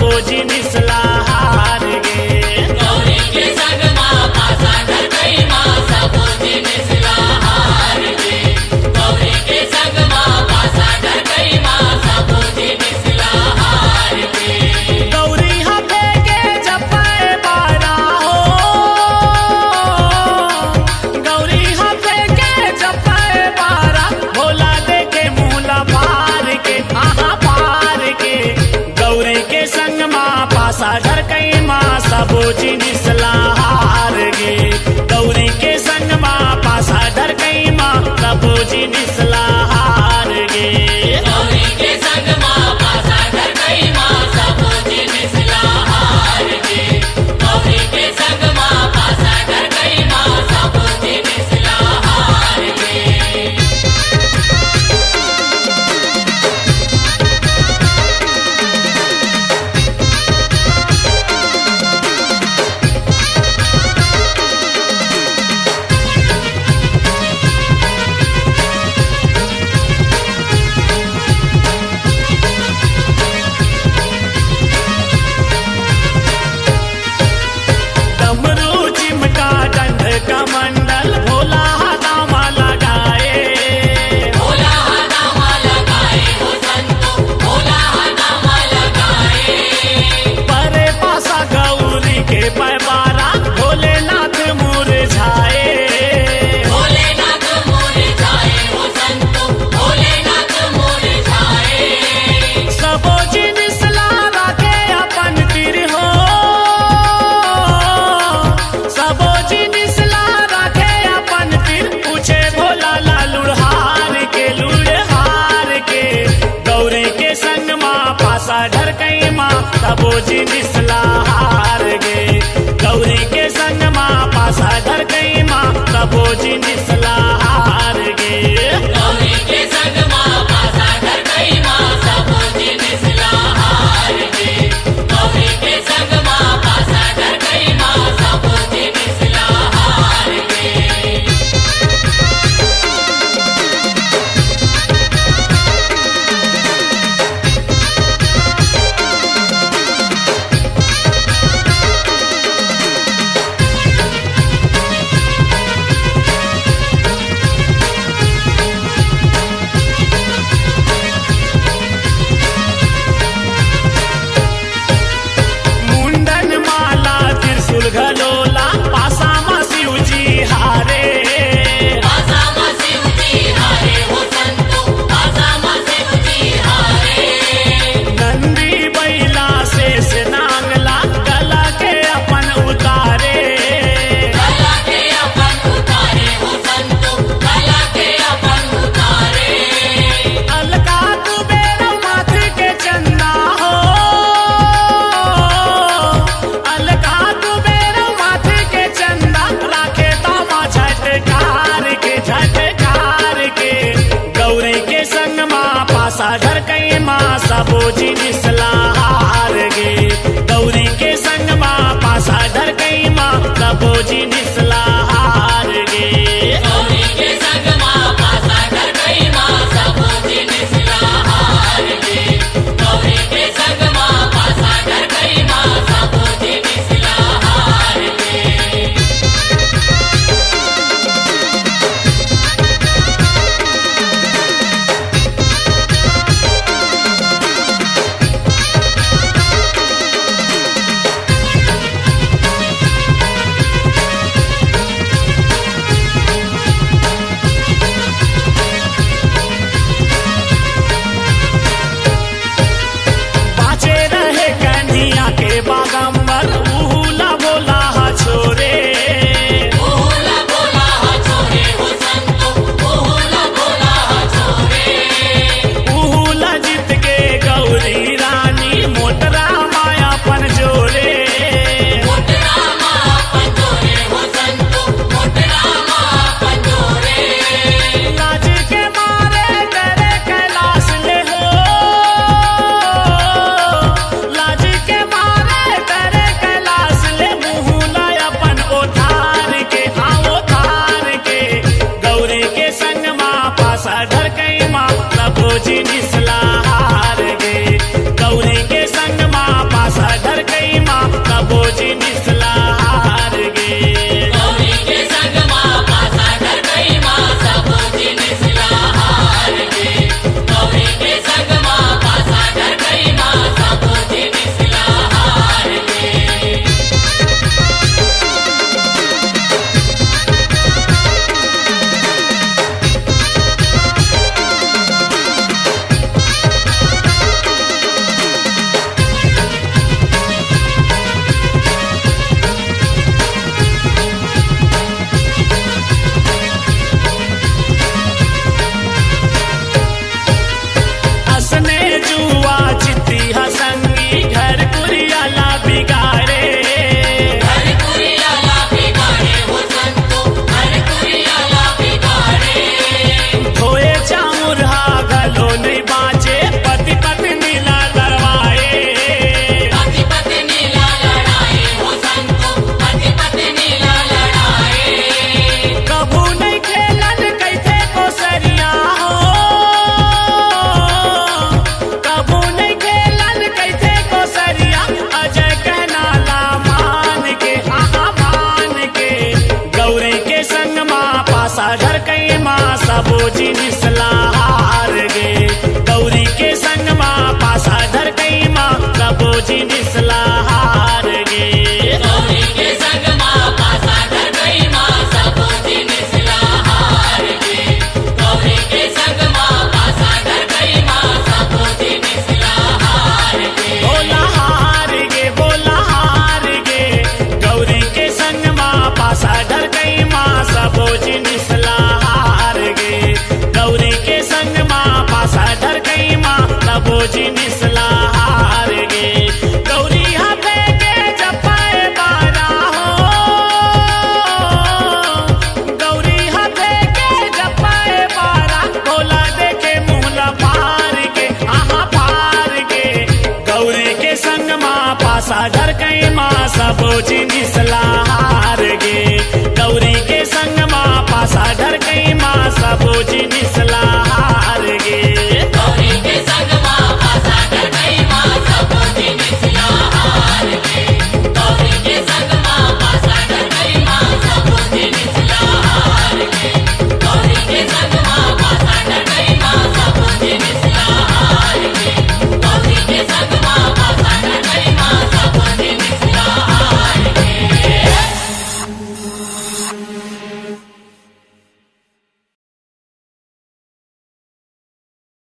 सबोजी निसला हार गे। गौरी के संग माँ पासा धर गई माँ सबोजी निसला हार गे। गौरी के संग माँ पासा धर गई माँ सबोजी निसला हार गे। गौरी हफे के जपे बारा हो, गौरी हफे के जपे बारा, भोला दे के मूला पार के आहा पार के। गौरी के संग माँ पासा धर कई माँ सबोजी निसला हार गे। गौरी के संग माँ पासा धर कई माँ सबोजी निसला हार गे। गौरी के संग माँ पासा धर गई माँ सबोजी निसला हार गे। गौरी के संग माँ पासा धर गई माँ सबोजी निसला हार गे। डमरू चिमटा दंड कमंडल, भोला दामा लगाए। भोला दामा लगाए हो संतो, भोला दामा लगाए। परे पासा गौरी के पैबारा, भोलेनाथ मुरझाए। भोलेनाथ मुरझाए हो संतो, भोलेनाथ मुरझाए। सबोजी निसला राखे अपन तीर हो, सबोजी निसला राखे अपन तीर, पूछे भोला ला लुढ़हार के। गौरी के संग माँ पासा धर कई माँ सबोजी निसला हार गे। गौरी के संग माँ पासा धर कई माँ सबोजी निसला हार गे। गौरी के संग माँ पासा धर गई माँ सबोजी निसला हार गे। गौरी के संग माँ पासा धर गई माँ सबोजी निसला हार गे। मुंडन माला त्रिशूल घलोला, पासा मा शिवजी हारे। पासा माँ शिवजी हारे हो संतो, पासा माँ शिवजी हारे। नंदी बैला शेष नांगला, गला के अपन उतारे। कला के अपन उतारे हो संतो, कला के अपन उतारे। अलका कुबेर माथ के चंदा हो, अलका कुबेर माथ के चंदा, राखे दामा झटकार के। गौरी के संग माँ पासा धर कई माँ सबोजी निसला हार गे। गौरी के संग माँ पासा धर कई माँ सबोजी निसला हार गे। गौरी के संग माँ पासा धर गई माँ सबोजी निसला हार गे। गौरी के संग माँ पासा धर गई माँ सबोजी निसला हार गे। जिनिसला हार गे गौरी के संग माँ पासा ढरकई माँ तबो जिनिसला हार गे गौरी हथे के जपाए बारा हो गौरी हथे के जपाए बारा भोला देखे मुहला पार के आहा पार के गौरी के संग माँ पासा ढरकई माँ सबो जिनिसला